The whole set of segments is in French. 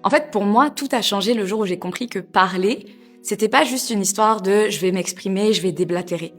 En fait, pour moi, tout a changé le jour où j'ai compris que parler, c'était pas juste une histoire de je vais m'exprimer, je vais déblatérer.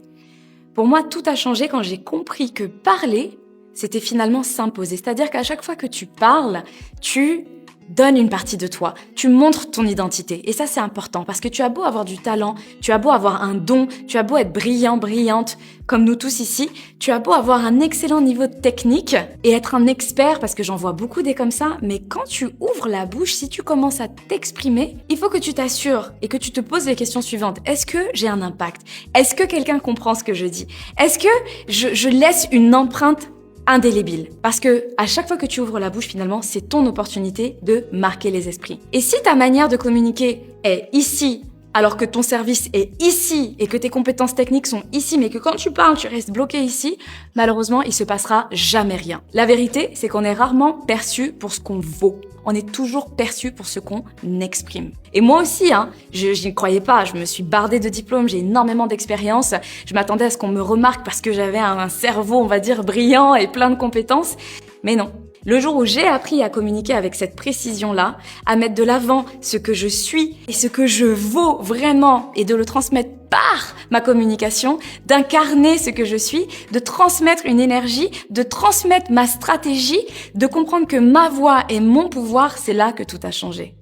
Pour moi, tout a changé quand j'ai compris que parler, c'était finalement s'imposer. C'est-à-dire qu'à chaque fois que tu parles, tu donnes une partie de toi, tu montres ton identité. Et ça, c'est important parce que tu as beau avoir du talent, tu as beau avoir un don, tu as beau être brillant, brillante, comme nous tous ici, tu as beau avoir un excellent niveau de technique et être un expert, parce que j'en vois beaucoup des comme ça, mais quand tu ouvres la bouche, si tu commences à t'exprimer, il faut que tu t'assures et que tu te poses les questions suivantes. Est-ce que j'ai un impact? Est-ce que quelqu'un comprend ce que je dis? Est-ce que je laisse une empreinte indélébile? Parce que à chaque fois que tu ouvres la bouche, finalement, c'est ton opportunité de marquer les esprits. Et si ta manière de communiquer est ici, alors que ton service est ici et que tes compétences techniques sont ici, mais que quand tu parles, tu restes bloqué ici, malheureusement, il se passera jamais rien. La vérité, c'est qu'on est rarement perçu pour ce qu'on vaut. On est toujours perçu pour ce qu'on exprime. Et moi aussi, je n'y croyais pas. Je me suis bardée de diplômes, j'ai énormément d'expérience. Je m'attendais à ce qu'on me remarque parce que j'avais un cerveau, on va dire, brillant et plein de compétences. Mais non. Le jour où j'ai appris à communiquer avec cette précision-là, à mettre de l'avant ce que je suis et ce que je vaux vraiment et de le transmettre par ma communication, d'incarner ce que je suis, de transmettre une énergie, de transmettre ma stratégie, de comprendre que ma voix et mon pouvoir, c'est là que tout a changé.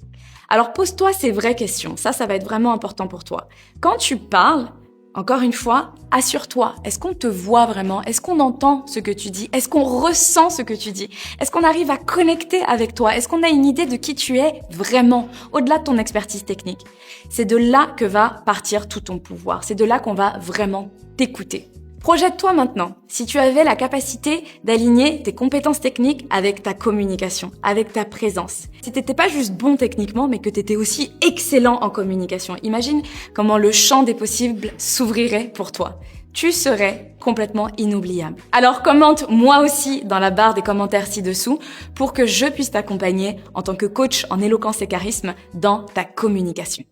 Alors pose-toi ces vraies questions, ça va être vraiment important pour toi. Quand tu parles, encore une fois, assure-toi, est-ce qu'on te voit vraiment? Est-ce qu'on entend ce que tu dis? Est-ce qu'on ressent ce que tu dis? Est-ce qu'on arrive à connecter avec toi? Est-ce qu'on a une idée de qui tu es vraiment, au-delà de ton expertise technique? C'est de là que va partir tout ton pouvoir. C'est de là qu'on va vraiment t'écouter. Projette-toi maintenant, si tu avais la capacité d'aligner tes compétences techniques avec ta communication, avec ta présence. Si t'étais pas juste bon techniquement, mais que t'étais aussi excellent en communication. Imagine comment le champ des possibles s'ouvrirait pour toi. Tu serais complètement inoubliable. Alors commente moi aussi dans la barre des commentaires ci-dessous pour que je puisse t'accompagner en tant que coach en éloquence et charisme dans ta communication.